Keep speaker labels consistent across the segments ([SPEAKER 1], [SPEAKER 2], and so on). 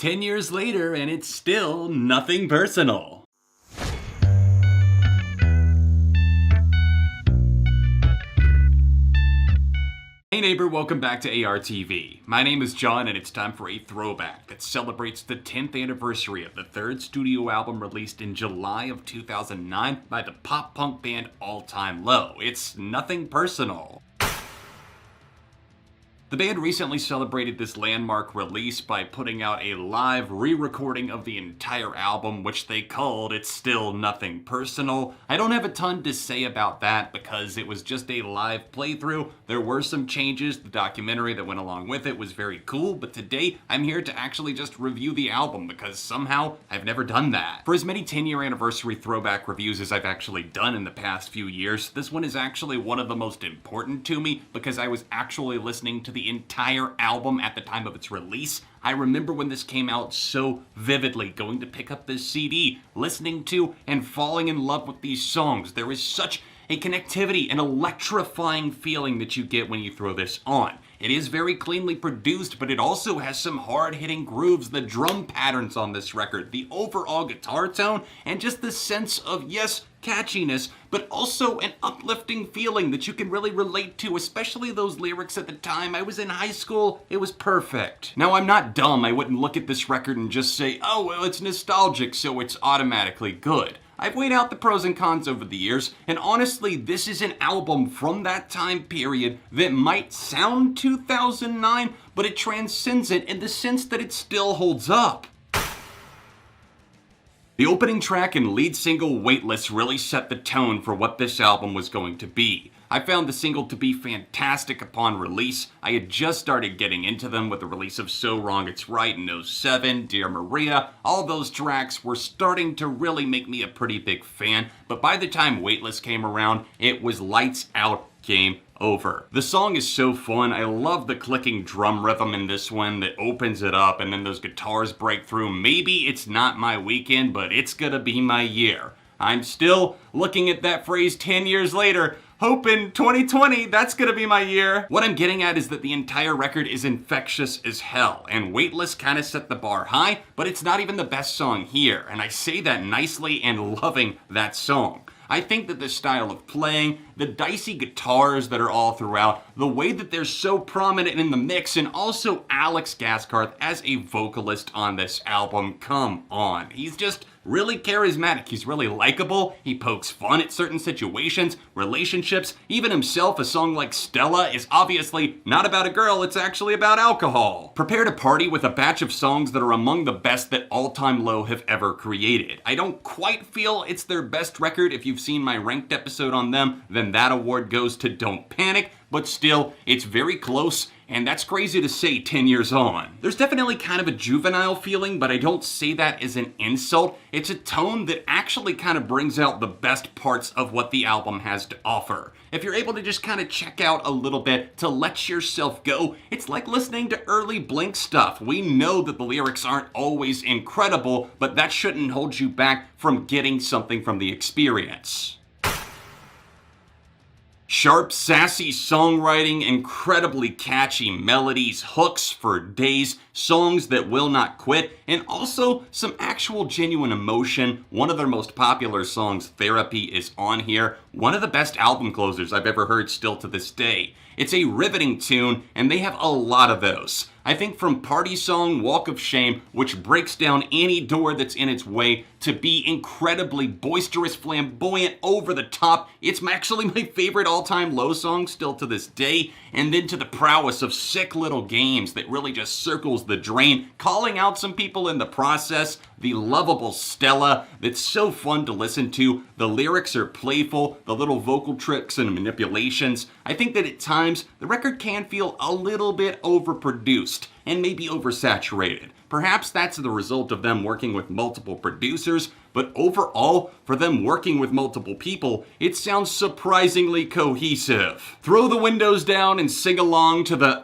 [SPEAKER 1] 10 years later and it's still nothing personal. Hey neighbor, welcome back to ARTV. My name is John and it's time for a throwback that celebrates the 10th anniversary of the third studio album released in July of 2009 by the pop-punk band All Time Low. It's nothing personal. The band recently celebrated this landmark release by putting out a live re-recording of the entire album, which they called It's Still Nothing Personal. I don't have a ton to say about that because it was just a live playthrough. There were some changes. The documentary that went along with it was very cool, but today I'm here to actually just review the album because somehow I've never done that. For as many 10-year anniversary throwback reviews as I've actually done in the past few years, this one is actually one of the most important to me because I was actually listening to the entire album at the time of its release. I remember when this came out so vividly, going to pick up this CD, listening to and falling in love with these songs. There is such a connectivity, an electrifying feeling that you get when you throw this on. It is very cleanly produced, but it also has some hard-hitting grooves, the drum patterns on this record, the overall guitar tone, and just the sense of, yes, catchiness, but also an uplifting feeling that you can really relate to, especially those lyrics at the time. I was in high school, it was perfect. Now, I'm not dumb. I wouldn't look at this record and just say, oh, well, it's nostalgic, so it's automatically good. I've weighed out the pros and cons over the years, and honestly, this is an album from that time period that might sound 2009, but it transcends it in the sense that it still holds up. The opening track and lead single, Weightless, really set the tone for what this album was going to be. I found the single to be fantastic upon release. I had just started getting into them with the release of So Wrong It's Right in 2007, Dear Maria. All those tracks were starting to really make me a pretty big fan, but by the time Weightless came around, it was lights out, game over. The song is so fun. I love the clicking drum rhythm in this one that opens it up and then those guitars break through. Maybe it's not my weekend, but it's gonna be my year. I'm still looking at that phrase 10 years later, hoping 2020, that's gonna be my year. What I'm getting at is that the entire record is infectious as hell, and Weightless kinda set the bar high, but it's not even the best song here, and I say that nicely and loving that song. I think that the style of playing, the dicey guitars that are all throughout, the way that they're so prominent in the mix, and also Alex Gaskarth as a vocalist on this album, come on. He's just really charismatic. He's really likable. He pokes fun at certain situations, relationships, even himself. A song like Stella is obviously not about a girl, it's actually about alcohol. Prepare to party with a batch of songs that are among the best that All Time Low have ever created. I don't quite feel it's their best record. If you've seen my ranked episode on them, then that award goes to Don't Panic, but still, it's very close, and that's crazy to say 10 years on. There's definitely kind of a juvenile feeling, but I don't say that as an insult. It's a tone that actually kind of brings out the best parts of what the album has to offer. If you're able to just kind of check out a little bit to let yourself go, it's like listening to early Blink stuff. We know that the lyrics aren't always incredible, but that shouldn't hold you back from getting something from the experience. Sharp, sassy songwriting, incredibly catchy melodies, hooks for days, songs that will not quit, and also some actual genuine emotion. One of their most popular songs, Therapy, is on here. One of the best album closers I've ever heard still to this day. It's a riveting tune, and they have a lot of those. I think from party song Walk of Shame, which breaks down any door that's in its way, to be incredibly boisterous, flamboyant, over the top. It's actually my favorite all-time Low song still to this day. And then to the prowess of Sick Little Games that really just circles the drain, calling out some people in the process. The lovable Stella that's so fun to listen to. The lyrics are playful, the little vocal tricks and manipulations. I think that at times the record can feel a little bit overproduced and maybe oversaturated. Perhaps that's the result of them working with multiple producers, but overall, for them working with multiple people, it sounds surprisingly cohesive. Throw the windows down and sing along to the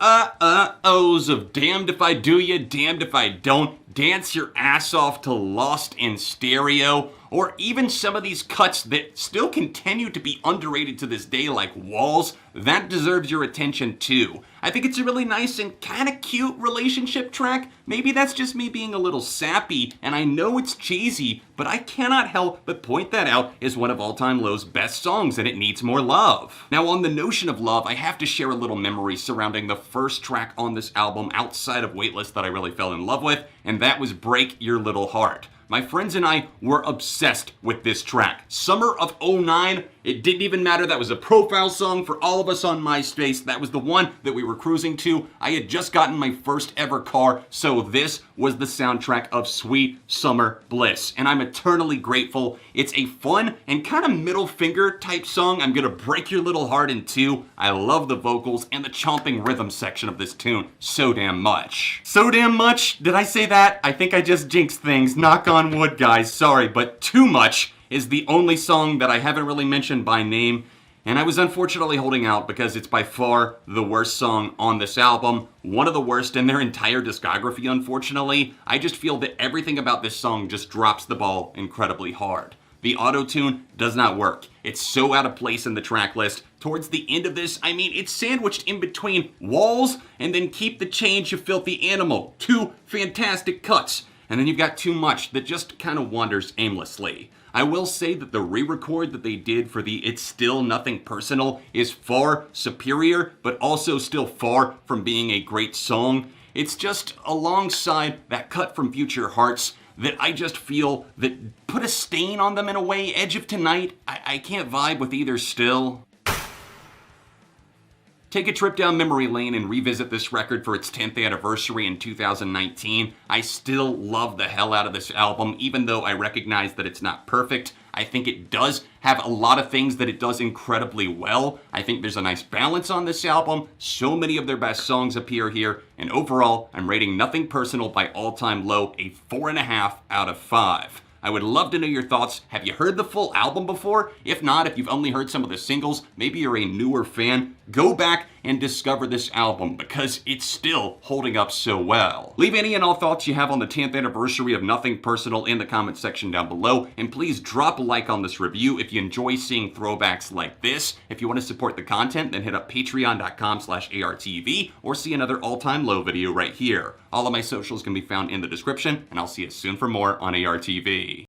[SPEAKER 1] ohs of damned if I do ya, damned if I don't. Dance your ass off to Lost in Stereo, or even some of these cuts that still continue to be underrated to this day like Walls. That deserves your attention too. I think it's a really nice and kind of cute relationship track. Maybe that's just me being a little sappy, and I know it's cheesy, but I cannot help but point that out as one of All Time Low's best songs, and it needs more love. Now, on the notion of love, I have to share a little memory surrounding the first track on this album outside of Weightless that I really fell in love with, and that was Break Your Little Heart. My friends and I were obsessed with this track. Summer of '09, it didn't even matter. That was a profile song for all of us on MySpace. That was the one that we were cruising to. I had just gotten my first ever car, so this was the soundtrack of Sweet Summer Bliss, and I'm eternally grateful. It's a fun and kind of middle finger type song. I'm gonna break your little heart in two. I love the vocals and the chomping rhythm section of this tune so damn much. So damn much? Did I say that? I think I just jinxed things. Knock on wood, guys. Sorry, but Too Much is the only song that I haven't really mentioned by name, and I was unfortunately holding out because it's by far the worst song on this album, one of the worst in their entire discography, unfortunately. I just feel that everything about this song just drops the ball incredibly hard. The auto-tune does not work. It's so out of place in the track list. Towards the end of this, I mean, it's sandwiched in between Walls and then Keep the Change, You Filthy Animal. Two fantastic cuts. And then you've got Too Much that just kind of wanders aimlessly. I will say that the re-record that they did for the It's Still Nothing Personal is far superior, but also still far from being a great song. It's just alongside that cut from Future Hearts that I just feel that put a stain on them in a way. Edge of Tonight, I can't vibe with either still. Take a trip down memory lane and revisit this record for its 10th anniversary in 2019. I still love the hell out of this album, even though I recognize that it's not perfect. I think it does have a lot of things that it does incredibly well. I think there's a nice balance on this album. So many of their best songs appear here, and overall, I'm rating Nothing Personal by All Time Low a 4.5 out of 5. I would love to know your thoughts. Have you heard the full album before? If not, if you've only heard some of the singles, maybe you're a newer fan, go back and discover this album because it's still holding up so well. Leave any and all thoughts you have on the 10th anniversary of Nothing Personal in the comment section down below, and please drop a like on this review if you enjoy seeing throwbacks like this. If you want to support the content, then hit up patreon.com/ARTV or see another All Time Low video right here. All of my socials can be found in the description, and I'll see you soon for more on ARTV.